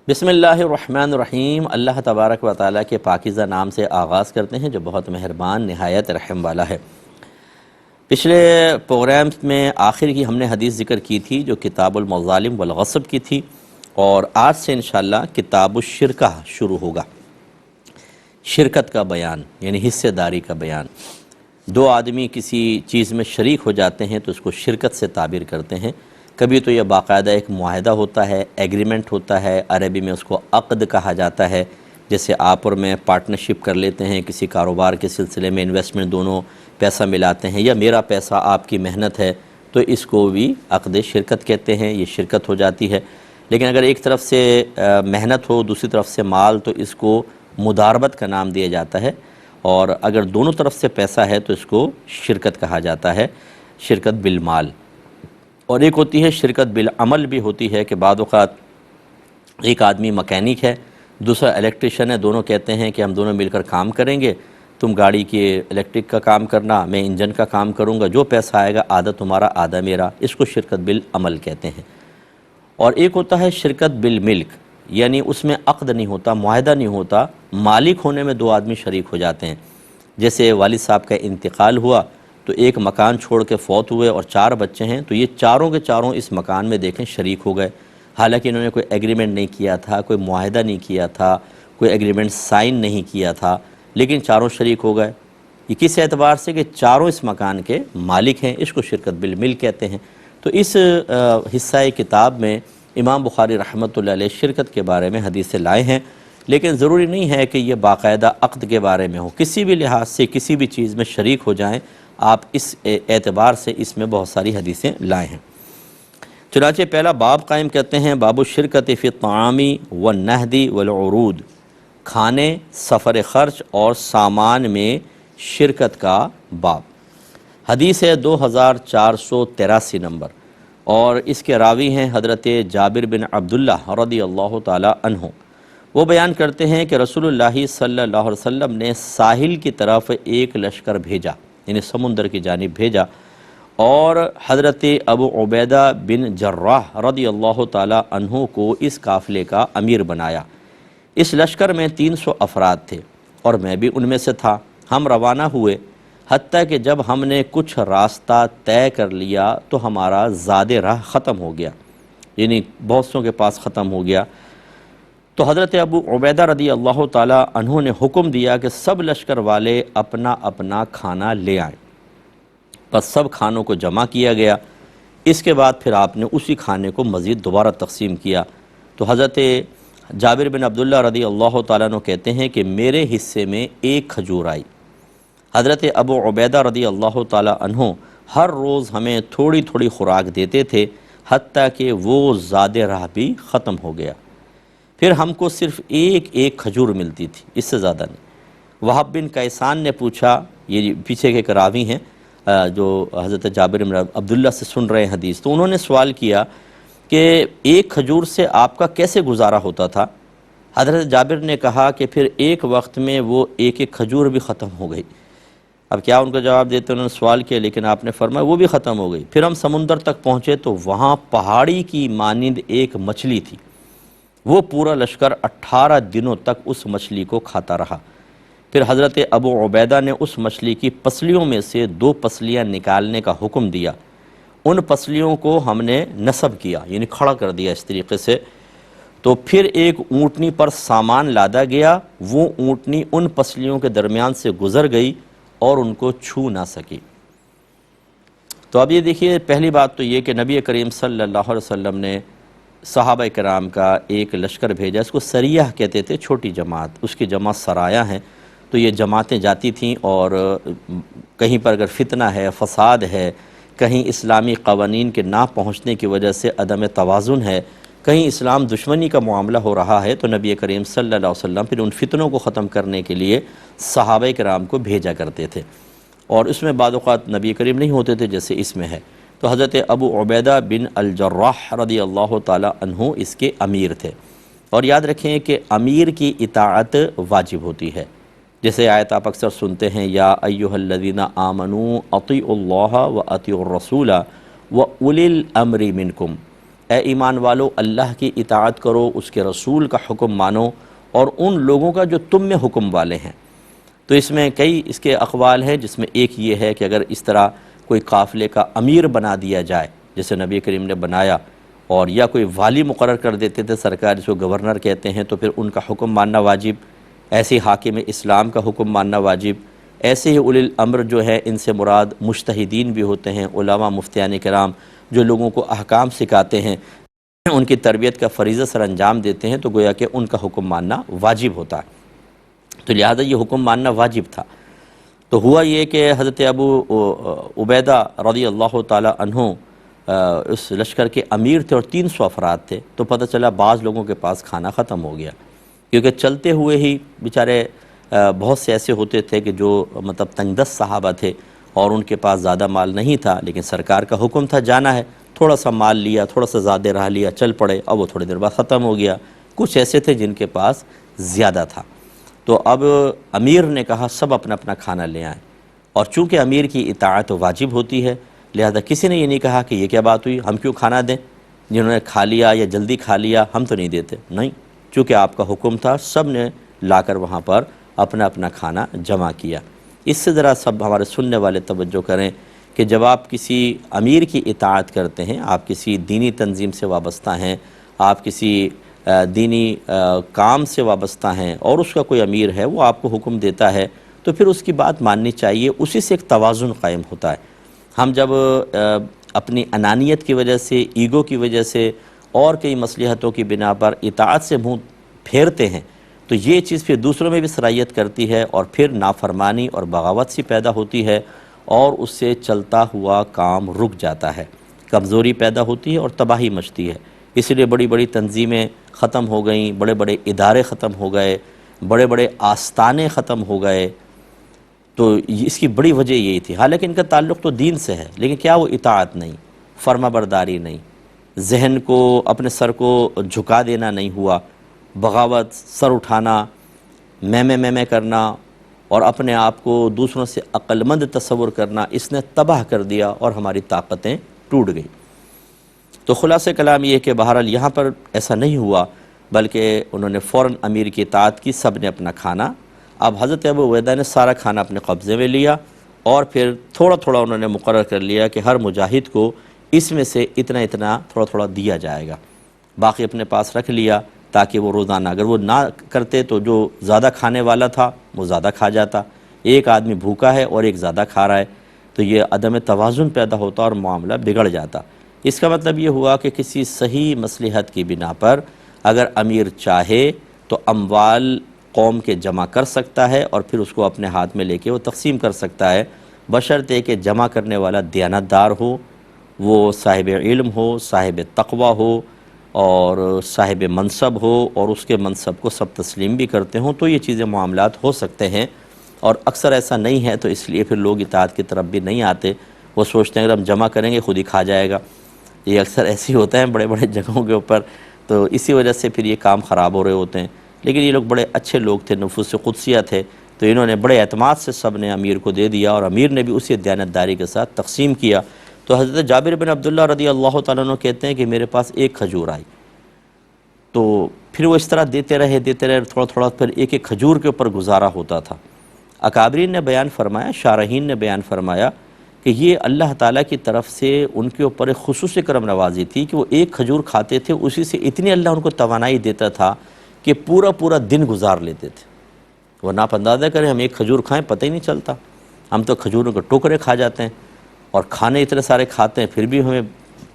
بسم اللہ الرحمن الرحیم۔ اللہ تبارک و تعالیٰ کے پاکیزہ نام سے آغاز کرتے ہیں جو بہت مہربان نہایت رحم والا ہے۔ پچھلے پروگرام میں آخر کی ہم نے حدیث ذکر کی تھی جو کتاب المظالم والغصب کی تھی، اور آج سے انشاءاللہ کتاب الشرکہ شروع ہوگا۔ شرکت کا بیان یعنی حصہ داری کا بیان۔ دو آدمی کسی چیز میں شریک ہو جاتے ہیں تو اس کو شرکت سے تعبیر کرتے ہیں۔ کبھی تو یہ باقاعدہ ایک معاہدہ ہوتا ہے، ایگریمنٹ ہوتا ہے، عربی میں اس کو عقد کہا جاتا ہے۔ جیسے آپ اور میں پارٹنرشپ کر لیتے ہیں کسی کاروبار کے سلسلے میں، انویسٹمنٹ دونوں پیسہ ملاتے ہیں، یا میرا پیسہ آپ کی محنت ہے تو اس کو بھی عقد شرکت کہتے ہیں، یہ شرکت ہو جاتی ہے۔ لیکن اگر ایک طرف سے محنت ہو دوسری طرف سے مال تو اس کو مداربت کا نام دیا جاتا ہے، اور اگر دونوں طرف سے پیسہ ہے تو اس کو شرکت کہا جاتا ہے، شرکت بالمال۔ اور ایک ہوتی ہے شرکت بالعمل بھی ہوتی ہے کہ بعض اوقات ایک آدمی مکینک ہے، دوسرا الیکٹریشین ہے، دونوں کہتے ہیں کہ ہم دونوں مل کر کام کریں گے، تم گاڑی کے الیکٹرک کا کام کرنا، میں انجن کا کام کروں گا، جو پیسہ آئے گا آدھا تمہارا آدھا میرا، اس کو شرکت بالعمل کہتے ہیں۔ اور ایک ہوتا ہے شرکت بالملک، یعنی اس میں عقد نہیں ہوتا، معاہدہ نہیں ہوتا، مالک ہونے میں دو آدمی شریک ہو جاتے ہیں۔ جیسے والد صاحب کا انتقال ہوا تو ایک مکان چھوڑ کے فوت ہوئے اور 4 بچے ہیں، تو یہ چاروں کے چاروں اس مکان میں دیکھیں شریک ہو گئے، حالانکہ انہوں نے کوئی ایگریمنٹ نہیں کیا تھا، کوئی معاہدہ نہیں کیا تھا، کوئی ایگریمنٹ سائن نہیں کیا تھا، لیکن چاروں شریک ہو گئے۔ یہ کس اعتبار سے کہ چاروں اس مکان کے مالک ہیں، اس کو شرکت بالملک کہتے ہیں۔ تو اس حصہ کتاب میں امام بخاری رحمۃ اللہ علیہ شرکت کے بارے میں حدیثیں لائے ہیں، لیکن ضروری نہیں ہے کہ یہ باقاعدہ عقد کے بارے میں ہو، کسی بھی لحاظ سے کسی بھی چیز میں شریک ہو جائیں آپ، اس اعتبار سے اس میں بہت ساری حدیثیں لائے ہیں۔ چنانچہ پہلا باب قائم کرتے ہیں، باب الشرکت فی الطعام والنہد والعروض، کھانے، سفر خرچ اور سامان میں شرکت کا باب۔ حدیث ہے 2483 نمبر، اور اس کے راوی ہیں حضرت جابر بن عبداللہ رضی اللہ تعالی عنہ۔ وہ بیان کرتے ہیں کہ رسول اللہ صلی اللہ علیہ وسلم نے ساحل کی طرف ایک لشکر بھیجا، یعنی سمندر کی جانب بھیجا، اور حضرت ابو عبیدہ بن جراح رضی اللہ تعالی عنہ کو اس قافلے کا امیر بنایا۔ اس لشکر میں 300 افراد تھے اور میں بھی ان میں سے تھا۔ ہم روانہ ہوئے، حتیٰ کہ جب ہم نے کچھ راستہ طے کر لیا تو ہمارا زاد راہ ختم ہو گیا، یعنی بہت سوں کے پاس ختم ہو گیا۔ تو حضرت ابو عبیدہ رضی اللہ تعالی عنہ نے حکم دیا کہ سب لشکر والے اپنا اپنا کھانا لے آئیں۔ بس سب کھانوں کو جمع کیا گیا۔ اس کے بعد پھر آپ نے اسی کھانے کو مزید دوبارہ تقسیم کیا۔ تو حضرت جابر بن عبداللہ رضی اللہ تعالیٰ عنہ کہتے ہیں کہ میرے حصے میں ایک کھجور آئی۔ حضرت ابو عبیدہ رضی اللہ تعالیٰ عنہ ہر روز ہمیں تھوڑی تھوڑی خوراک دیتے تھے، حتیٰ کہ وہ زاد راہ بھی ختم ہو گیا۔ پھر ہم کو صرف ایک کھجور ملتی تھی، اس سے زیادہ نہیں۔ وہب بن کیسان نے پوچھا، یہ پیچھے کے کراوی ہیں جو حضرت جابر بن عبداللہ سے سن رہے ہیں حدیث، تو انہوں نے سوال کیا کہ ایک کھجور سے آپ کا کیسے گزارا ہوتا تھا؟ حضرت جابر نے کہا کہ پھر ایک وقت میں وہ ایک کھجور بھی ختم ہو گئی۔ اب کیا ان کا جواب دیتے، انہوں نے سوال کیا، لیکن آپ نے فرمایا وہ بھی ختم ہو گئی۔ پھر ہم سمندر تک پہنچے تو وہاں پہاڑی کی مانند ایک مچھلی تھی، وہ پورا لشکر 18 دنوں تک اس مچھلی کو کھاتا رہا۔ پھر حضرت ابو عبیدہ نے اس مچھلی کی پسلیوں میں سے 2 پسلیاں نکالنے کا حکم دیا۔ ان پسلیوں کو ہم نے نصب کیا، یعنی کھڑا کر دیا اس طریقے سے۔ تو پھر ایک اونٹنی پر سامان لادا گیا، وہ اونٹنی ان پسلیوں کے درمیان سے گزر گئی اور ان کو چھو نہ سکی۔ تو اب یہ دیکھیے، پہلی بات تو یہ کہ نبی کریم صلی اللہ علیہ وسلم نے صحابہ کرام کا ایک لشکر بھیجا، اس کو سریہ کہتے تھے، چھوٹی جماعت، اس کی جمع سرایہ ہیں۔ تو یہ جماعتیں جاتی تھیں اور کہیں پر اگر فتنہ ہے، فساد ہے، کہیں اسلامی قوانین کے نہ پہنچنے کی وجہ سے عدم توازن ہے، کہیں اسلام دشمنی کا معاملہ ہو رہا ہے، تو نبی کریم صلی اللہ علیہ وسلم پھر ان فتنوں کو ختم کرنے کے لیے صحابہ کرام کو بھیجا کرتے تھے، اور اس میں بعض اوقات نبی کریم نہیں ہوتے تھے جیسے اس میں ہے۔ تو حضرت ابو عبیدہ بن الجراح رضی اللہ تعالی عنہ اس کے امیر تھے۔ اور یاد رکھیں کہ امیر کی اطاعت واجب ہوتی ہے، جیسے آیت آپ اکثر سنتے ہیں، یا ایھا الذین آمنوا اطیعوا اللہ و اطیعوا الرسول و اولی الامر منکم، اے ایمان والو اللہ کی اطاعت کرو، اس کے رسول کا حکم مانو اور ان لوگوں کا جو تم میں حکم والے ہیں۔ تو اس میں کئی اس کے اقوال ہیں، جس میں ایک یہ ہے کہ اگر اس طرح کوئی قافلے کا امیر بنا دیا جائے جیسے نبی کریم نے بنایا، اور یا کوئی والی مقرر کر دیتے تھے سرکار، جس کو گورنر کہتے ہیں، تو پھر ان کا حکم ماننا واجب، ایسے حاکم اسلام کا حکم ماننا واجب۔ ایسے ہی اولی الامر جو ہے ان سے مراد مجتہدین بھی ہوتے ہیں، علماء مفتیان کرام جو لوگوں کو احکام سکھاتے ہیں، ان کی تربیت کا فریضہ سر انجام دیتے ہیں، تو گویا کہ ان کا حکم ماننا واجب ہوتا ہے۔ تو لہذا یہ حکم ماننا واجب تھا۔ تو ہوا یہ کہ حضرت ابو عبیدہ رضی اللہ تعالی عنہ اس لشکر کے امیر تھے اور 300 افراد تھے۔ تو پتہ چلا بعض لوگوں کے پاس کھانا ختم ہو گیا، کیونکہ چلتے ہوئے ہی بیچارے بہت سے ایسے ہوتے تھے کہ جو مطلب تنگ دست صحابہ تھے اور ان کے پاس زیادہ مال نہیں تھا، لیکن سرکار کا حکم تھا جانا ہے، تھوڑا سا مال لیا، تھوڑا سا زیادہ رہ لیا، چل پڑے، اب وہ تھوڑی دیر بعد ختم ہو گیا۔ کچھ ایسے تھے جن کے پاس زیادہ تھا، تو اب امیر نے کہا سب اپنا اپنا کھانا لے آئیں، اور چونکہ امیر کی اطاعت واجب ہوتی ہے، لہذا کسی نے یہ نہیں کہا کہ یہ کیا بات ہوئی، ہم کیوں کھانا دیں، جنہوں نے کھا لیا یا جلدی کھا لیا ہم تو نہیں دیتے، نہیں، چونکہ آپ کا حکم تھا، سب نے لا کر وہاں پر اپنا اپنا کھانا جمع کیا۔ اس سے ذرا سب ہمارے سننے والے توجہ کریں کہ جب آپ کسی امیر کی اطاعت کرتے ہیں، آپ کسی دینی تنظیم سے وابستہ ہیں، آپ کسی دینی کام سے وابستہ ہیں اور اس کا کوئی امیر ہے، وہ آپ کو حکم دیتا ہے، تو پھر اس کی بات ماننی چاہیے، اسی سے ایک توازن قائم ہوتا ہے۔ ہم جب اپنی انانیت کی وجہ سے، ایگو کی وجہ سے اور کئی مصلحتوں کی بنا پر اطاعت سے منہ پھیرتے ہیں، تو یہ چیز پھر دوسروں میں بھی سرایت کرتی ہے، اور پھر نافرمانی اور بغاوت سی پیدا ہوتی ہے، اور اس سے چلتا ہوا کام رک جاتا ہے، کمزوری پیدا ہوتی ہے اور تباہی مچتی ہے۔ اس لیے بڑی بڑی تنظیمیں ختم ہو گئیں، بڑے بڑے ادارے ختم ہو گئے، بڑے بڑے آستانے ختم ہو گئے۔ تو اس کی بڑی وجہ یہی تھی، حالانکہ ان کا تعلق تو دین سے ہے، لیکن کیا وہ اطاعت نہیں، فرما برداری نہیں، ذہن کو، اپنے سر کو جھکا دینا نہیں ہوا، بغاوت، سر اٹھانا، میں کرنا اور اپنے آپ کو دوسروں سے عقل مند تصور کرنا، اس نے تباہ کر دیا اور ہماری طاقتیں ٹوٹ گئیں۔ تو خلاصہ کلام یہ ہے کہ بہرحال یہاں پر ایسا نہیں ہوا، بلکہ انہوں نے فوراً امیر کی اطاعت کی، سب نے اپنا کھانا، اب حضرت ابو عبیدہ نے سارا کھانا اپنے قبضے میں لیا، اور پھر تھوڑا تھوڑا انہوں نے مقرر کر لیا کہ ہر مجاہد کو اس میں سے اتنا اتنا تھوڑا تھوڑا دیا جائے گا، باقی اپنے پاس رکھ لیا تاکہ وہ روزانہ، اگر وہ نہ کرتے تو جو زیادہ کھانے والا تھا وہ زیادہ کھا جاتا، ایک آدمی بھوکا ہے اور ایک زیادہ کھا رہا ہے تو یہ عدم توازن پیدا ہوتا اور معاملہ بگڑ جاتا۔ اس کا مطلب یہ ہوا کہ کسی صحیح مصلحت کی بنا پر اگر امیر چاہے تو اموال قوم کے جمع کر سکتا ہے اور پھر اس کو اپنے ہاتھ میں لے کے وہ تقسیم کر سکتا ہے، بشرطے کہ جمع کرنے والا دیانتدار ہو، وہ صاحب علم ہو، صاحب تقوی ہو اور صاحب منصب ہو، اور اس کے منصب کو سب تسلیم بھی کرتے ہوں، تو یہ چیزیں معاملات ہو سکتے ہیں۔ اور اکثر ایسا نہیں ہے، تو اس لیے پھر لوگ اطاعت کی طرف بھی نہیں آتے، وہ سوچتے ہیں اگر ہم جمع کریں گے خود ہی کھا جائے گا، یہ اکثر ایسے ہی ہوتا ہے بڑے بڑے جگہوں کے اوپر، تو اسی وجہ سے پھر یہ کام خراب ہو رہے ہوتے ہیں۔ لیکن یہ لوگ بڑے اچھے لوگ تھے، نفوس قدسیہ تھے، تو انہوں نے بڑے اعتماد سے سب نے امیر کو دے دیا، اور امیر نے بھی اسی دیانتداری کے ساتھ تقسیم کیا۔ تو حضرت جابر بن عبداللہ رضی اللہ تعالیٰ عنہ کہتے ہیں کہ میرے پاس ایک کھجور آئی، تو پھر وہ اس طرح دیتے رہے تھوڑا تھوڑا، پھر ایک ایک کھجور کے اوپر گزارا ہوتا تھا۔ اکابرین نے بیان فرمایا، شارحین نے بیان فرمایا کہ یہ اللہ تعالیٰ کی طرف سے ان کے اوپر ایک خصوصی کرم نوازی تھی کہ وہ ایک کھجور کھاتے تھے، اسی سے اتنی اللہ ان کو توانائی دیتا تھا کہ پورا پورا دن گزار لیتے تھے۔ ورنہ آپ اندازہ کریں ہم ایک کھجور کھائیں پتہ ہی نہیں چلتا، ہم تو کھجوروں کے ٹکڑے کھا جاتے ہیں، اور کھانے اتنے سارے کھاتے ہیں پھر بھی ہمیں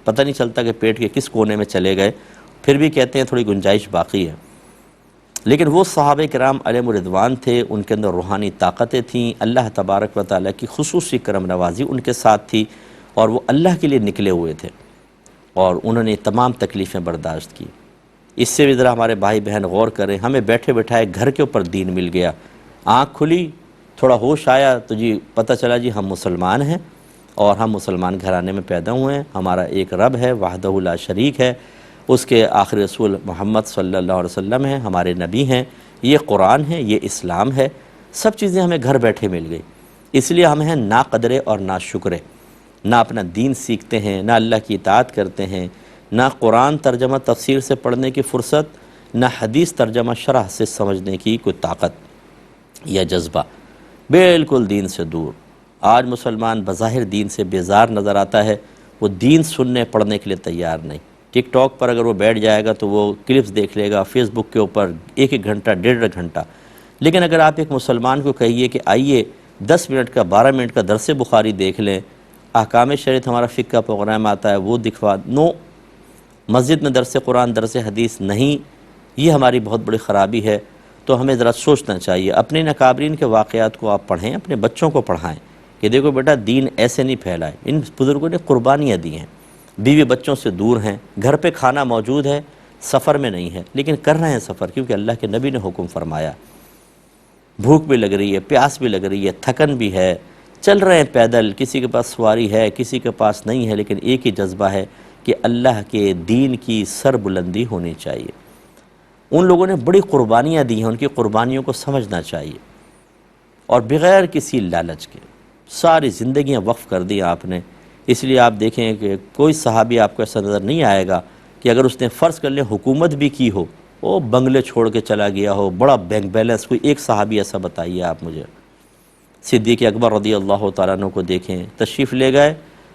پتہ نہیں چلتا کہ پیٹ کے کس کونے میں چلے گئے، پھر بھی کہتے ہیں تھوڑی گنجائش باقی ہے۔ لیکن وہ صحابہ کرام علیہم الرضوان تھے، ان کے اندر روحانی طاقتیں تھیں، اللہ تبارک و تعالیٰ کی خصوصی کرم نوازی ان کے ساتھ تھی، اور وہ اللہ کے لیے نکلے ہوئے تھے، اور انہوں نے تمام تکلیفیں برداشت کی۔ اس سے بھی ذرا ہمارے بھائی بہن غور کریں، ہمیں بیٹھے بٹھائے گھر کے اوپر دین مل گیا، آنکھ کھلی، تھوڑا ہوش آیا تو جی پتہ چلا جی ہم مسلمان ہیں، اور ہم مسلمان گھرانے میں پیدا ہوئے ہیں، ہمارا ایک رب ہے وحدہ لا شریک ہے، اس کے آخری رسول محمد صلی اللہ علیہ وسلم ہیں، ہمارے نبی ہیں، یہ قرآن ہے، یہ اسلام ہے، سب چیزیں ہمیں گھر بیٹھے مل گئی۔ اس لیے ہم ہیں نا قدرے اور نا شکرے، نہ اپنا دین سیکھتے ہیں، نہ اللہ کی اطاعت کرتے ہیں، نہ قرآن ترجمہ تفسیر سے پڑھنے کی فرصت، نہ حدیث ترجمہ شرح سے سمجھنے کی کوئی طاقت یا جذبہ، بالکل دین سے دور۔ آج مسلمان بظاہر دین سے بیزار نظر آتا ہے، وہ دین سننے پڑھنے کے لیے تیار نہیں۔ ٹک ٹاک پر اگر وہ بیٹھ جائے گا تو وہ کلپس دیکھ لے گا، فیس بک کے اوپر ایک گھنٹہ 1.5 گھنٹہ۔ لیکن اگر آپ ایک مسلمان کو کہیے کہ آئیے 10 منٹ کا 12 منٹ کا درس بخاری دیکھ لیں، احکام شریعت ہمارا فقہ کا پروگرام آتا ہے وہ دکھوا، نو، مسجد میں درس قرآن درس حدیث نہیں، یہ ہماری بہت بڑی خرابی ہے۔ تو ہمیں ذرا سوچنا چاہیے، اپنے اکابرین کے واقعات کو آپ پڑھیں، اپنے بچوں کو پڑھائیں کہ دیکھو بیٹا دین ایسے نہیں پھیلائے۔ ان بزرگوں نے قربانیاں دی ہیں، بیوی بچوں سے دور ہیں، گھر پہ کھانا موجود ہے، سفر میں نہیں ہے، لیکن کر رہے ہیں سفر کیونکہ اللہ کے نبی نے حکم فرمایا۔ بھوک بھی لگ رہی ہے، پیاس بھی لگ رہی ہے، تھکن بھی ہے، چل رہے ہیں پیدل، کسی کے پاس سواری ہے، کسی کے پاس نہیں ہے، لیکن ایک ہی جذبہ ہے کہ اللہ کے دین کی سر بلندی ہونی چاہیے۔ ان لوگوں نے بڑی قربانیاں دی ہیں، ان کی قربانیوں کو سمجھنا چاہیے، اور بغیر کسی لالچ کے ساری زندگیاں وقف کر دی آپ نے۔ اس لیے آپ دیکھیں کہ کوئی صحابی آپ کو ایسا نظر نہیں آئے گا کہ اگر اس نے فرض کر لیں حکومت بھی کی ہو، وہ بنگلے چھوڑ کے چلا گیا ہو، بڑا بینک بیلنس، کوئی ایک صحابی ایسا بتائیے آپ مجھے۔ صدیق اکبر رضی اللہ تعالیٰ عنہ کو دیکھیں، تشریف لے گئے،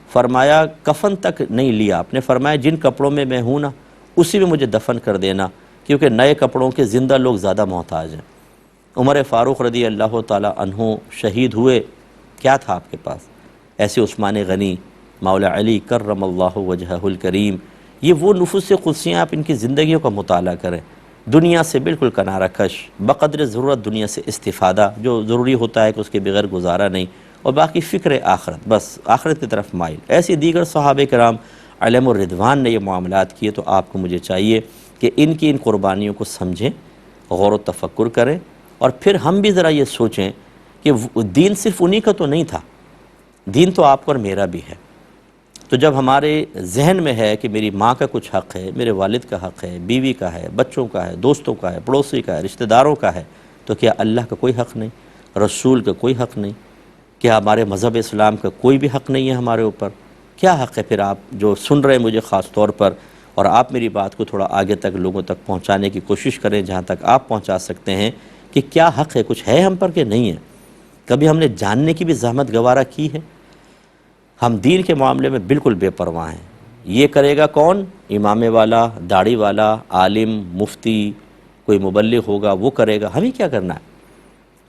فرمایا کفن تک نہیں لیا، آپ نے فرمایا جن کپڑوں میں میں ہوں نا اسی میں مجھے دفن کر دینا، کیونکہ نئے کپڑوں کے زندہ لوگ زیادہ محتاج ہیں۔ عمر فاروق رضی اللہ تعالیٰ عنہ شہید ہوئے، کیا تھا آپ کے پاس؟ ایسے عثمان غنی، مولا علی کرم اللہ وجہہ الکریم، یہ وہ نفوس قدسیاں، آپ ان کی زندگیوں کا مطالعہ کریں۔ دنیا سے بالکل کنارہ کش، بقدر ضرورت دنیا سے استفادہ، جو ضروری ہوتا ہے کہ اس کے بغیر گزارا نہیں، اور باقی فکر آخرت، بس آخرت کی طرف مائل۔ ایسی دیگر صحابہ کرام علیہم الرضوان نے یہ معاملات کیے، تو آپ کو مجھے چاہیے کہ ان کی ان قربانیوں کو سمجھیں، غور و تفکر کریں، اور پھر ہم بھی ذرا یہ سوچیں کہ دین صرف انہی کا تو نہیں تھا، دین تو آپ کو اور میرا بھی ہے۔ تو جب ہمارے ذہن میں ہے کہ میری ماں کا کچھ حق ہے، میرے والد کا حق ہے، بیوی کا ہے، بچوں کا ہے، دوستوں کا ہے، پڑوسی کا ہے، رشتہ داروں کا ہے، تو کیا اللہ کا کوئی حق نہیں؟ رسول کا کوئی حق نہیں؟ کیا ہمارے مذہب اسلام کا کوئی بھی حق نہیں ہے ہمارے اوپر؟ کیا حق ہے پھر آپ جو سن رہے ہیں مجھے خاص طور پر، اور آپ میری بات کو تھوڑا آگے تک لوگوں تک پہنچانے کی کوشش کریں جہاں تک آپ پہنچا سکتے ہیں، کہ کیا حق ہے، کچھ ہے ہم پر کہ نہیں ہے؟ کبھی ہم نے جاننے کی بھی زحمت گوارہ کی ہے؟ ہم دین کے معاملے میں بالکل بے پرواہ ہیں۔ یہ کرے گا کون؟ امام والا، داڑھی والا، عالم، مفتی، کوئی مبلغ ہوگا وہ کرے گا، ہمیں کیا کرنا ہے؟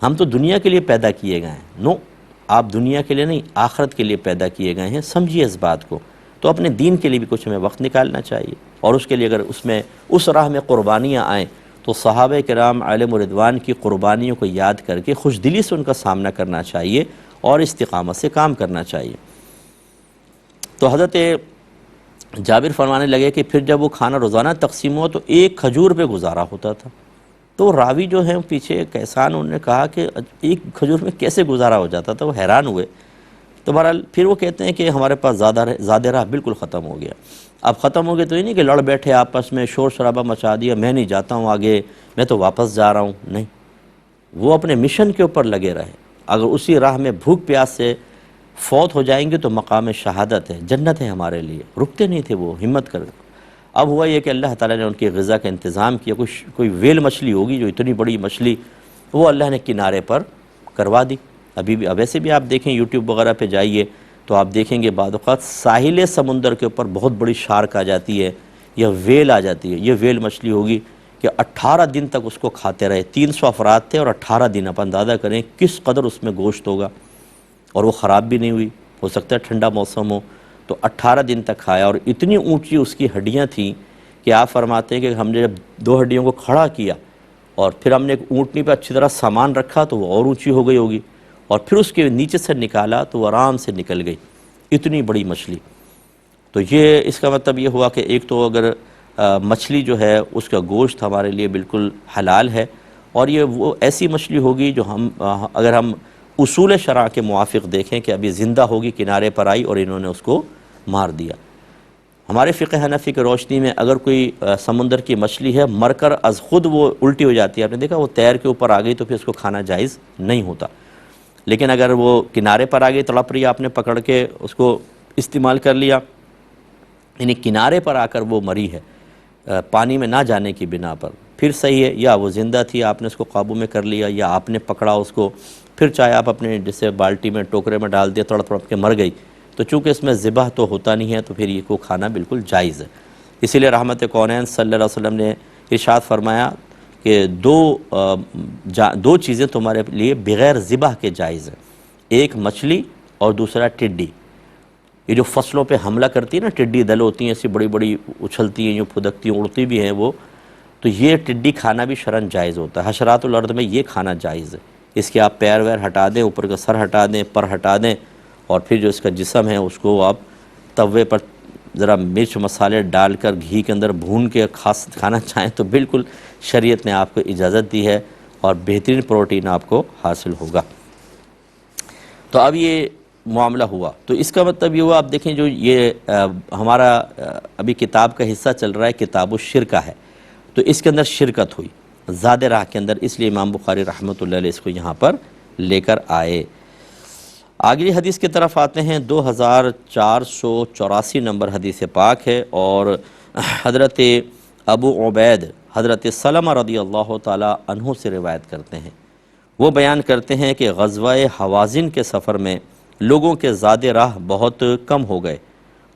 ہم تو دنیا کے لیے پیدا کیے گئے ہیں۔ نو، آپ دنیا کے لیے نہیں، آخرت کے لیے پیدا کیے گئے ہیں، سمجھیے اس بات کو۔ تو اپنے دین کے لیے بھی کچھ ہمیں وقت نکالنا چاہیے، اور اس کے لیے اگر اس راہ میں قربانیاں آئیں تو صحابہ کرام علیہم الرضوان کی قربانیوں کو یاد کر کے خوش دلی سے ان کا سامنا کرنا چاہیے، اور استقامت سے کام کرنا چاہیے۔ تو حضرت جابر فرمانے لگے کہ پھر جب وہ کھانا روزانہ تقسیم ہوا تو ایک کھجور پہ گزارا ہوتا تھا۔ تو راوی جو ہیں پیچھے کیسان، انہوں نے کہا کہ ایک کھجور میں کیسے گزارا ہو جاتا تھا، وہ حیران ہوئے۔ تو بہرحال پھر وہ کہتے ہیں کہ ہمارے پاس زیادہ راہ بالکل ختم ہو گیا۔ اب ختم ہو گیا تو یہ نہیں کہ لڑ بیٹھے آپس میں، شور شرابہ مچا دیا، میں نہیں جاتا ہوں آگے، میں تو واپس جا رہا ہوں، نہیں، وہ اپنے مشن کے اوپر لگے رہے۔ اگر اسی راہ میں بھوک پیاس سے فوت ہو جائیں گے تو مقام شہادت ہے، جنت ہے ہمارے لیے، رکتے نہیں تھے وہ، ہمت کر۔ اب ہوا یہ کہ اللہ تعالیٰ نے ان کی غذا کا انتظام کیا، کوئی ویل مچھلی ہوگی جو اتنی بڑی مچھلی، وہ اللہ نے کنارے پر کروا دی۔ ابھی بھی، اب ویسے بھی آپ دیکھیں یوٹیوب وغیرہ پہ جائیے تو آپ دیکھیں گے بعض اوقات ساحل سمندر کے اوپر بہت بڑی شارک آ جاتی ہے یا ویل آ جاتی ہے۔ یہ ویل مچھلی ہوگی کہ 18 دن تک اس کو کھاتے رہے، 300 افراد تھے اور 18 دن، آپ اندازہ کریں کس قدر اس میں گوشت ہوگا، اور وہ خراب بھی نہیں ہوئی، ہو سکتا ہے ٹھنڈا موسم ہو، تو 18 دن تک کھایا، اور اتنی اونچی اس کی ہڈیاں تھیں کہ آپ فرماتے ہیں کہ ہم نے جب 2 ہڈیوں کو کھڑا کیا اور پھر ہم نے ایک اونٹنی پہ اچھی طرح سامان رکھا تو وہ اور اونچی ہو گئی ہوگی، اور پھر اس کے نیچے سے نکالا تو وہ آرام سے نکل گئی، اتنی بڑی مچھلی۔ تو یہ اس کا مطلب یہ ہوا کہ ایک تو اگر مچھلی جو ہے اس کا گوشت ہمارے لیے بالکل حلال ہے، اور یہ وہ ایسی مچھلی ہوگی جو اگر ہم اصول شرع کے موافق دیکھیں کہ ابھی زندہ ہوگی، کنارے پر آئی اور انہوں نے اس کو مار دیا۔ ہمارے فقہ حنفی کی روشنی میں اگر کوئی سمندر کی مچھلی ہے، مر کر از خود وہ الٹی ہو جاتی ہے، آپ نے دیکھا وہ تیر کے اوپر آ گئی تو پھر اس کو کھانا جائز نہیں ہوتا، لیکن اگر وہ کنارے پر آ گئی، تڑپ رہی، آپ نے پکڑ کے اس کو استعمال کر لیا، یعنی کنارے پر آ کر وہ مری ہے پانی میں نہ جانے کی بنا پر، پھر صحیح ہے، یا وہ زندہ تھی آپ نے اس کو قابو میں کر لیا، یا آپ نے پکڑا اس کو، پھر چاہے آپ اپنے جسے بالٹی میں ٹوکرے میں ڈال دیا، تڑپ تڑپ کے مر گئی، تو چونکہ اس میں ذبح تو ہوتا نہیں ہے تو پھر یہ کو کھانا بالکل جائز ہے۔ اسی لیے رحمت کونین صلی اللہ علیہ وسلم نے ارشاد فرمایا کہ دو چیزیں تمہارے لیے بغیر ذبح کے جائز ہیں، ایک مچھلی اور دوسرا ٹڈی۔ یہ جو فصلوں پہ حملہ کرتی ہے نا، ٹڈی دل ہوتی ہیں ایسی بڑی بڑی، اچھلتی ہیں، یوں پھدکتی ہیں، اڑتی بھی ہیں وہ، تو یہ ٹڈی کھانا بھی شرعاً جائز ہوتا ہے۔ حشرات الارض میں یہ کھانا جائز ہے، اس کے آپ پیر ویر ہٹا دیں، اوپر کا سر ہٹا دیں، پر ہٹا دیں، اور پھر جو اس کا جسم ہے اس کو آپ توے پر ذرا مرچ مسالے ڈال کر گھی کے اندر بھون کے کھانا چاہیں تو بالکل شریعت نے آپ کو اجازت دی ہے، اور بہترین پروٹین آپ کو حاصل ہوگا۔ تو اب یہ معاملہ ہوا، تو اس کا مطلب یہ ہوا، آپ دیکھیں جو یہ ہمارا ابھی کتاب کا حصہ چل رہا ہے کتاب الشرکہ ہے، تو اس کے اندر شرکت ہوئی زاد راہ کے اندر، اس لیے امام بخاری رحمۃ اللہ علیہ اس کو یہاں پر لے کر آئے۔ اگلی حدیث کی طرف آتے ہیں، 2484 نمبر حدیث پاک ہے، اور حضرت ابو عبید حضرت سلمہ رضی اللہ تعالی عنہ سے روایت کرتے ہیں۔ وہ بیان کرتے ہیں کہ غزوہ حوازن کے سفر میں لوگوں کے زاد راہ بہت کم ہو گئے،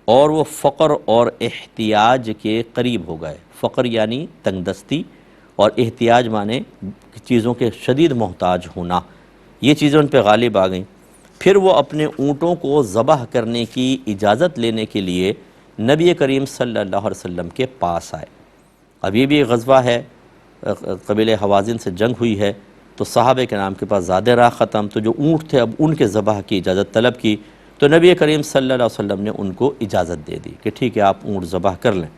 اور وہ فقر اور احتیاج کے قریب ہو گئے۔ فقر یعنی تنگ دستی، اور احتیاج معنی چیزوں کے شدید محتاج ہونا، یہ چیزیں ان پہ غالب آ گئیں۔ پھر وہ اپنے اونٹوں کو ذبح کرنے کی اجازت لینے کے لیے نبی کریم صلی اللہ علیہ وسلم کے پاس آئے۔ اب یہ بھی غزوہ ہے، قبیلہ حوازن سے جنگ ہوئی ہے، تو صحابہ کے نام کے پاس زاد راہ ختم، تو جو اونٹ تھے اب ان کے ذبح کی اجازت طلب کی، تو نبی کریم صلی اللہ علیہ وسلم نے ان کو اجازت دے دی کہ ٹھیک ہے آپ اونٹ ذبح کر لیں۔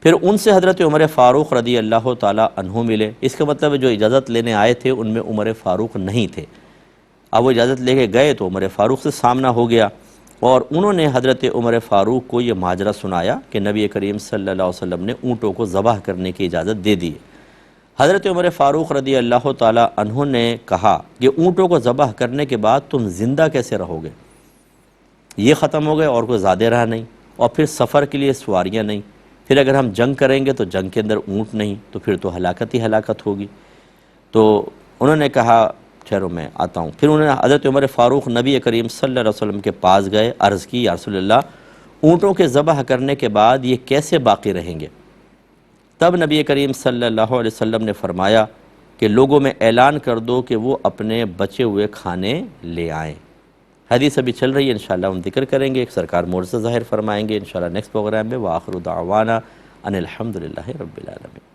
پھر ان سے حضرت عمر فاروق رضی اللہ تعالی عنہ ملے۔ اس کا مطلب ہے جو اجازت لینے آئے تھے ان میں عمر فاروق نہیں تھے، اب وہ اجازت لے کے گئے تو عمر فاروق سے سامنا ہو گیا، اور انہوں نے حضرت عمر فاروق کو یہ ماجرا سنایا کہ نبی کریم صلی اللہ علیہ وسلم نے اونٹوں کو ذبح کرنے کی اجازت دے دی۔ حضرت عمر فاروق رضی اللہ تعالی عنہ نے کہا کہ اونٹوں کو ذبح کرنے کے بعد تم زندہ کیسے رہو گے؟ یہ ختم ہو گئے اور کوئی زاد راہ نہیں، اور پھر سفر کے لیے سواریاں نہیں، پھر اگر ہم جنگ کریں گے تو جنگ کے اندر اونٹ نہیں، تو پھر تو ہلاکت ہی ہلاکت ہوگی۔ تو انہوں نے کہا ٹھہرو میں آتا ہوں۔ پھر انہوں نے حضرت عمر فاروق نبی کریم صلی اللہ علیہ وسلم کے پاس گئے، عرض کی یا رسول اللہ اونٹوں کے ذبح کرنے کے بعد یہ کیسے باقی رہیں گے؟ تب نبی کریم صلی اللہ علیہ وسلم نے فرمایا کہ لوگوں میں اعلان کر دو کہ وہ اپنے بچے ہوئے کھانے لے آئیں۔ حدیث ابھی چل رہی ہے، انشاءاللہ ہم ذکر کریں گے، ایک سرکار معجزہ ظاہر فرمائیں گے انشاءاللہ نیکسٹ پروگرام میں۔ وآخر دعوانا ان الحمدللہ رب العالمین۔